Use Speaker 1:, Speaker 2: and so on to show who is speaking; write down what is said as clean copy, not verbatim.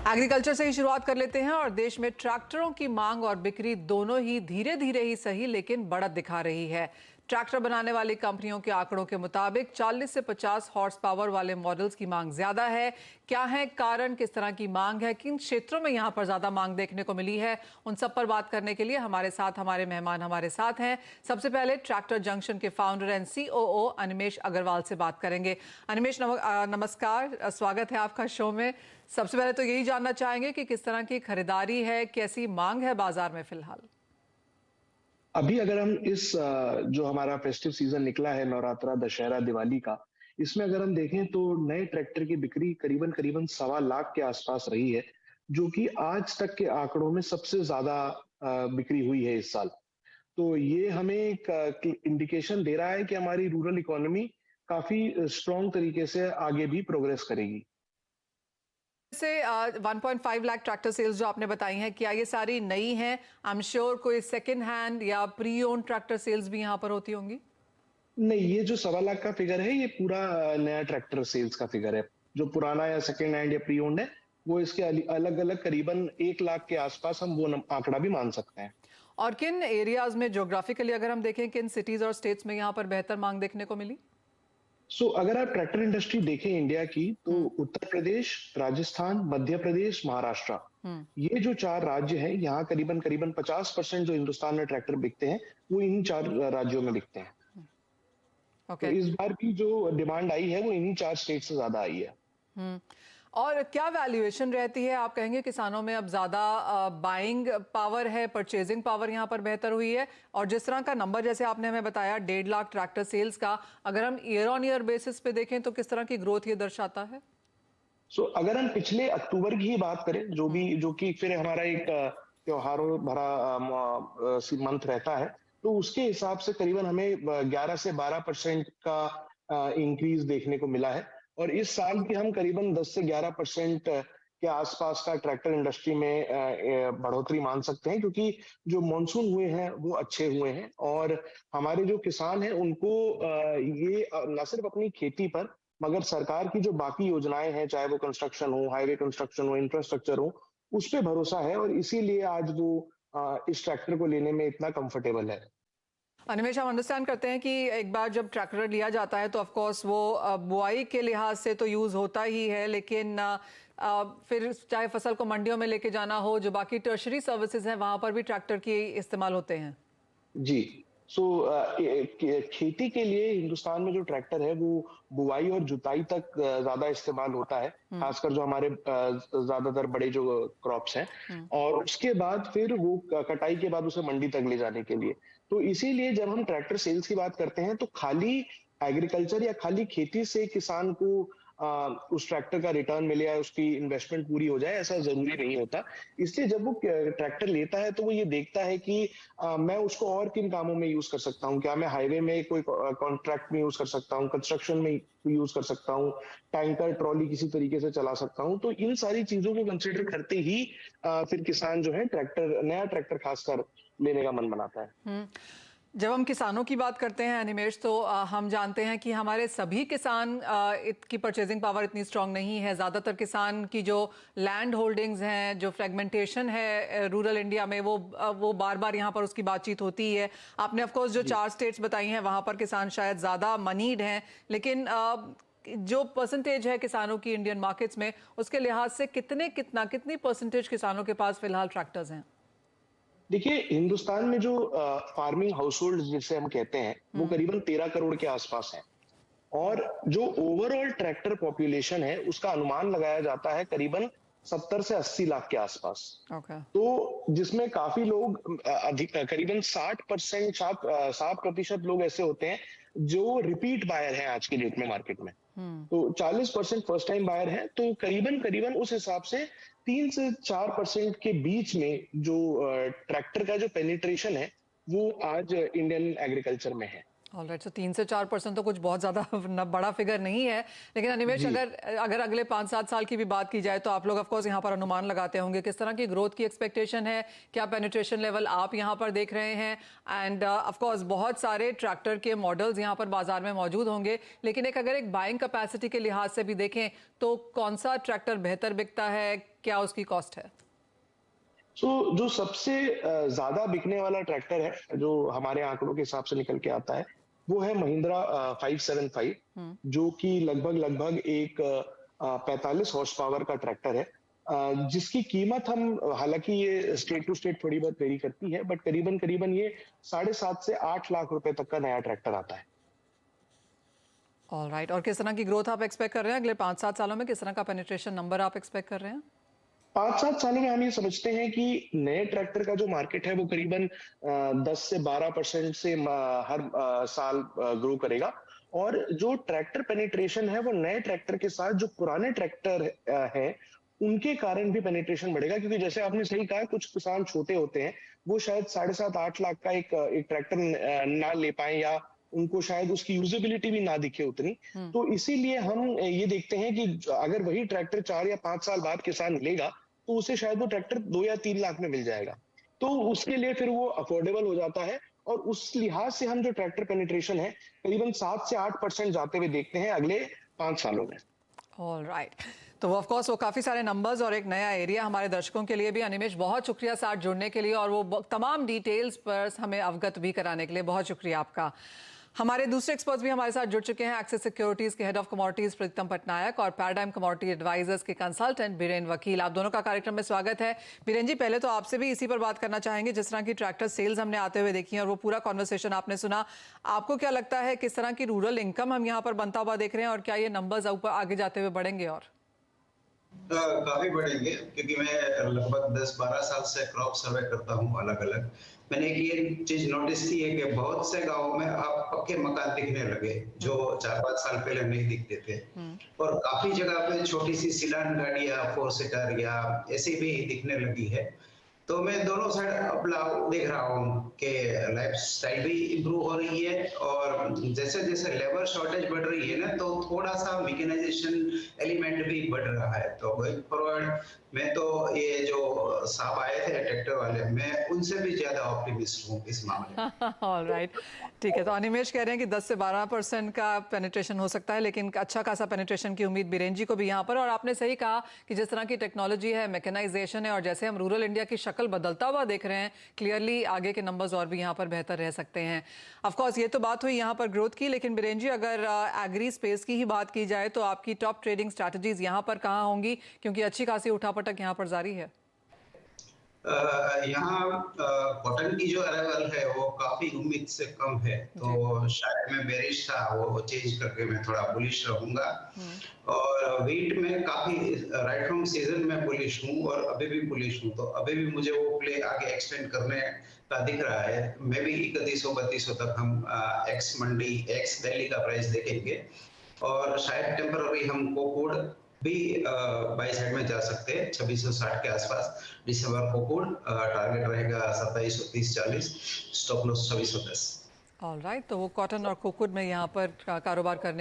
Speaker 1: Agriculture से ही शुरुआत कर लेते हैं और देश में ट्रैक्टरों की मांग और बिक्री दोनों ही धीरे धीरे ही सही लेकिन बढ़त दिखा रही है। ट्रैक्टर बनाने वाली कंपनियों के आंकड़ों के मुताबिक 40 से 50 हॉर्स पावर वाले मॉडल्स की मांग ज्यादा है। क्या है कारण, किस तरह की मांग है, किन क्षेत्रों में यहां पर ज्यादा मांग देखने को मिली है, उन सब पर बात करने के लिए हमारे मेहमान हमारे साथ हैं। सबसे पहले ट्रैक्टर जंक्शन के founder and COO Animesh Agarwal से बात करेंगे। अनिमेश नमस्कार, स्वागत है आपका शो में। सबसे पहले तो यही जानना चाहेंगे कि किस तरह की खरीदारी है, कैसी मांग है बाजार में फिलहाल।
Speaker 2: अभी अगर हम इस जो हमारा फेस्टिव सीजन निकला है, नवरात्रा, दशहरा, दिवाली का, इसमें अगर हम देखें तो नए ट्रैक्टर की बिक्री करीबन करीबन 1.25 लाख के आसपास रही है, जो कि आज तक के आंकड़ों में सबसे ज्यादा बिक्री हुई है इस साल। तो ये हमें एक इंडिकेशन दे रहा है कि हमारी रूरल इकोनॉमी काफी स्ट्रॉन्ग तरीके से आगे भी प्रोग्रेस करेगी।
Speaker 1: से 1.5 लाख ट्रैक्टर सेल्स जो आपने बताई हैं, क्या ये सारी नई हैं? आई एम श्योर कोई सेकंड हैंड या प्री ओन्ड ट्रैक्टर सेल्स भी यहाँ पर होती होंगी।
Speaker 2: नहीं, ये जो 1.25 लाख का फिगर है, ये पूरा नया ट्रैक्टर सेल्स का फिगर है। जो पुराना या सेकंड हैंड या प्री ओन्ड है, वो इसके अलग अलग करीबन 1 लाख के आसपास हम वो आंकड़ा भी मान सकते हैं।
Speaker 1: और किन एरियाज में ज्योग्राफिकली अगर हम देखें, किन सिटीज और स्टेट्स में यहाँ पर बेहतर मांग देखने को मिली?
Speaker 2: अगर आप ट्रैक्टर इंडस्ट्री देखें इंडिया की, तो
Speaker 1: हम्म।
Speaker 2: उत्तर प्रदेश, राजस्थान, मध्य प्रदेश, महाराष्ट्र,
Speaker 1: हम्म।
Speaker 2: ये जो 4 राज्य हैं, यहाँ करीबन करीबन 50% जो हिंदुस्तान में ट्रैक्टर बिकते हैं, वो इन्हीं 4 राज्यों में बिकते हैं। तो
Speaker 1: ओके।
Speaker 2: इस बार की जो डिमांड आई है, वो इन्हीं 4 स्टेट से ज्यादा आई है।
Speaker 1: हम्म। और क्या वैल्यूएशन रहती है? आप कहेंगे किसानों में अब ज्यादा बाइंग पावर है, परचेजिंग पावर यहाँ पर बेहतर हुई है? और जिस तरह का नंबर जैसे आपने हमें बताया 1.5 लाख ट्रैक्टर सेल्स का, अगर हम ईयर ऑन ईयर बेसिस पे देखें तो किस तरह की ग्रोथ ये दर्शाता है?
Speaker 2: अगर हम पिछले अक्टूबर की ही बात करें, जो कि फिर हमारा एक त्योहारों भरा मंथ रहता है, तो उसके हिसाब से करीबन हमें 11 से 12% का इंक्रीज देखने को मिला है। और इस साल भी हम करीबन 10 से 11% के आसपास का ट्रैक्टर इंडस्ट्री में बढ़ोतरी मान सकते हैं, क्योंकि जो मॉनसून हुए हैं वो अच्छे हुए हैं और हमारे जो किसान हैं उनको ये न सिर्फ अपनी खेती पर, मगर सरकार की जो बाकी योजनाएं हैं, चाहे वो कंस्ट्रक्शन हो, हाईवे कंस्ट्रक्शन हो, इंफ्रास्ट्रक्चर हो, उस पे भरोसा है और इसीलिए आज वो इस ट्रैक्टर को लेने में इतना कंफर्टेबल है।
Speaker 1: अनिमेश, हम अंडरस्टैंड करते हैं कि एक बार जब ट्रैक्टर लिया जाता है तो ऑफ कोर्स वो बुआई के लिहाज से तो यूज होता ही है, लेकिन फिर चाहे फसल को मंडियों में लेके जाना हो, जो बाकी टर्शरी सर्विसेज हैं वहां पर भी ट्रैक्टर की इस्तेमाल होते हैं।
Speaker 2: जी। खेती के लिए हिंदुस्तान में जो ट्रैक्टर है, वो बुआई और जुताई तक ज्यादा इस्तेमाल होता है,
Speaker 1: हम्म।
Speaker 2: खासकर जो हमारे ज्यादातर बड़े जो क्रॉप्स हैं।
Speaker 1: हम्म।
Speaker 2: और उसके बाद फिर वो कटाई के बाद उसे मंडी तक ले जाने के लिए। तो इसीलिए जब हम ट्रैक्टर सेल्स की बात करते हैं, तो खाली एग्रीकल्चर या खाली खेती से किसान को उस ट्रैक्टर का रिटर्न मिले या उसकी इन्वेस्टमेंट पूरी हो जाए, ऐसा जरूरी नहीं होता। इसलिए जब वो ट्रैक्टर लेता है, तो वो ये देखता है कि मैं उसको और किन कामों में यूज कर सकता हूँ। क्या मैं हाईवे में कोई कॉन्ट्रैक्ट में यूज कर सकता हूँ, कंस्ट्रक्शन में यूज कर सकता हूँ, टैंकर ट्रॉली किसी तरीके से चला सकता हूँ। तो इन सारी चीजों को कंसिडर करते ही फिर किसान जो है नया ट्रैक्टर खासकर लेने का मन बनाता है।
Speaker 1: जब हम किसानों की बात करते हैं अनिमेश, तो हम जानते हैं कि हमारे सभी किसान की परचेजिंग पावर इतनी स्ट्रांग नहीं है। ज़्यादातर किसान की जो लैंड होल्डिंग्स हैं, जो फ्रेगमेंटेशन है रूरल इंडिया में, वो बार बार यहाँ पर उसकी बातचीत होती है। आपने ऑफ कोर्स जो 4 स्टेट्स बताई हैं वहाँ पर किसान शायद ज़्यादा मनीड हैं, लेकिन जो परसेंटेज है किसानों की इंडियन मार्केट्स में, उसके लिहाज से कितनी परसेंटेज किसानों के पास फिलहाल ट्रैक्टर्स हैं?
Speaker 2: देखिए, हिंदुस्तान में जो फार्मिंग हाउस होल्ड जिसे हम कहते हैं, वो
Speaker 1: हम्म।
Speaker 2: करीबन 13 करोड़ के आसपास है। और जो ओवरऑल ट्रैक्टर पॉपुलेशन है, उसका अनुमान लगाया जाता है करीबन 70 से 80 लाख के आसपास।
Speaker 1: ओके।
Speaker 2: तो जिसमें काफी लोग अधिक करीबन 60% 60% लोग ऐसे होते हैं जो रिपीट बायर हैं आज की डेट में मार्केट में।
Speaker 1: हम्म।
Speaker 2: तो 40% फर्स्ट टाइम बायर है। तो करीबन करीबन उस हिसाब से 3 से 4% के बीच में जो ट्रैक्टर का जो पेनिट्रेशन है, वो आज इंडियन एग्रीकल्चर में है।
Speaker 1: ऑलराइट, तो 3 से 4% तो कुछ बहुत ज़्यादा बड़ा फिगर नहीं है। लेकिन अनिमेश,
Speaker 2: जी।
Speaker 1: अगर अगले 5-7 साल की भी बात की जाए तो आप लोग ऑफ कोर्स यहाँ पर अनुमान लगाते होंगे, किस तरह की ग्रोथ की एक्सपेक्टेशन है, क्या पेनिट्रेशन लेवल आप यहाँ पर देख रहे हैं? एंड ऑफ कोर्स बहुत सारे ट्रैक्टर के मॉडल्स यहाँ पर बाजार में मौजूद होंगे, लेकिन अगर एक बाइंग कैपेसिटी के लिहाज से भी देखें तो कौन सा ट्रैक्टर बेहतर बिकता है, क्या उसकी कॉस्ट है?
Speaker 2: जो सबसे ज्यादा बिकने वाला ट्रैक्टर है जो हमारे आंकड़ों के हिसाब से निकल के आता है, वो है महिंद्रा 575, जो कि लगभग लगभग एक 45 हॉर्स पावर का ट्रैक्टर है, जिसकी कीमत हम, हालांकि ये स्टेट टू स्टेट थोड़ी बहुत वेरी करती है, बट करीबन करीबन ये 7.5 से 8 लाख रुपए तक का नया ट्रैक्टर आता है।
Speaker 1: ऑलराइट, और किस तरह की ग्रोथ आप एक्सपेक्ट कर रहे हैं अगले 5-7 सालों में? किस तरह का पेनिट्रेशन नंबर आप एक्सपेक्ट कर रहे हैं?
Speaker 2: 5-7 सालों में हम ये समझते हैं कि नए ट्रैक्टर का जो मार्केट है वो करीबन 10 से 12% से हर साल ग्रो करेगा। और जो ट्रैक्टर पेनिट्रेशन है वो नए ट्रैक्टर के साथ जो पुराने ट्रैक्टर हैं उनके कारण भी पेनिट्रेशन बढ़ेगा, क्योंकि जैसे आपने सही कहा, कुछ किसान छोटे होते हैं, वो शायद 7.5-8 लाख का एक ट्रैक्टर ना ले पाए, या उनको शायद उसकी यूजेबिलिटी भी ना दिखे उतनी। तो इसीलिए हम ये देखते हैं कि अगर वही ट्रैक्टर 4 या 5 साल बाद किसान लेगा तो उसे शायद वो ट्रैक्टर 2 या 3 लाख में मिल जाएगा। तो उसके लिए फिर वो अफोर्डेबल हो जाता है, और उस लिहाज से हम जो ट्रैक्टर पेनिट्रेशन है करीबन 7 से 8% जाते हुए देखते हैं अगले 5 सालों में।
Speaker 1: ऑलराइट, तो ऑफ कोर्स वो काफ़ी सारे नंबर्स और एक नया एरिया हमारे दर्शकों के लिए भी। अनिमेश, बहुत शुक्रिया साथ जुड़ने के लिए और वो तमाम डिटेल्स पर हमें अवगत भी कराने के लिए बहुत शुक्रिया आपका। हमारे दूसरे एक्सपर्ट्स भी हमारे साथ जुड़ चुके हैं, एक्सिस सिक्योरिटीज के हेड ऑफ कमोडिटीज प्रीतम पटनायक और पैराडाइम कमोडिटी एडवाइजर्स के कंसल्टेंट बीरेन वकील। आप दोनों का कार्यक्रम में स्वागत है। बीरेन जी, पहले तो आपसे भी इसी पर बात करना चाहेंगे, जिस तरह की ट्रैक्टर सेल्स हमने आते हुए देखी हैं और वो पूरा कॉन्वर्सेशन आपने सुना, आपको क्या लगता है किस तरह की रूरल इनकम हम यहाँ पर बनता हुआ देख रहे हैं और क्या ये नंबर्स आगे जाते हुए बढ़ेंगे? और
Speaker 3: काफी बढ़ेंगे, क्योंकि मैं लगभग 10-12 साल से क्रॉप सर्वे करता हूँ अलग अलग। मैंने एक ये चीज नोटिस की है कि बहुत से गांवों में अब पक्के मकान दिखने लगे जो 4-5 साल पहले नहीं दिखते थे, और काफी जगह पे छोटी सी सिडान गाड़ियां 4 सीटर या ऐसी भी दिखने लगी है। तो मैं दोनों साइड अपना देख रहा हूँ कि लाइफ स्टाइल भी इम्प्रूव हो रही है, और जैसे जैसे लेबर शॉर्टेज बढ़ रही है ना, तो थोड़ा सा मैकेनाइजेशन एलिमेंट भी बढ़ रहा है। तो गोइंग फॉरवर्ड मैं तो ये जो साहब आए थे ट्रैक्टर वाले, मैं उनसे भी ज्यादा ऑप्टिमिस्ट हूँ इस मामले में।
Speaker 1: ऑलराइट, ठीक है। तो अनिमेश कह रहे हैं कि 10 से 12% का पेनिट्रेशन हो सकता है, लेकिन अच्छा खासा पेनिट्रेशन की उम्मीद बीरेन जी को भी यहाँ पर। और आपने सही कहा कि जिस तरह की टेक्नोलॉजी है, मैकेनाइजेशन है, और जैसे हम रूरल इंडिया की शक्ल बदलता हुआ देख रहे हैं, क्लियरली आगे के नंबर्स और भी यहाँ पर बेहतर रह सकते हैं। ऑफकोर्स ये तो बात हुई यहाँ पर ग्रोथ की, लेकिन बीरेन जी, अगर एग्री स्पेस की ही बात की जाए तो आपकी टॉप ट्रेडिंग स्ट्रैटेजीज यहाँ पर कहाँ होंगी, क्योंकि अच्छी खासी उठापटक यहाँ पर जारी है?
Speaker 3: यहाँ कॉटन की जो अराइवल है वो काफी उम्मीद से कम है, तो शायद मैं बेरिश था, वो चेंज करके मैं थोड़ा बुलिश रहूंगा। और व्हीट में काफी राइट फ्रॉम सीजन में बुलिश हूँ और अभी भी बुलिश हूँ, तो अभी भी मुझे वो प्ले आगे एक्सटेंड करने का दिख रहा है। मे भी 3100-3200 तक हम एक्स मंडी एक्स दिल्ली का प्राइस देखेंगे, और शायद टेम्पररी हम कोकूड भी बाई साइड में जा सकते हैं 2660 के आसपास। दिसंबर कोकूड टारगेट रहेगा 2730-40, स्टॉप लॉस 2610।
Speaker 1: ऑलराइट, तो वो कॉटन और कोकूड में यहाँ पर कारोबार करने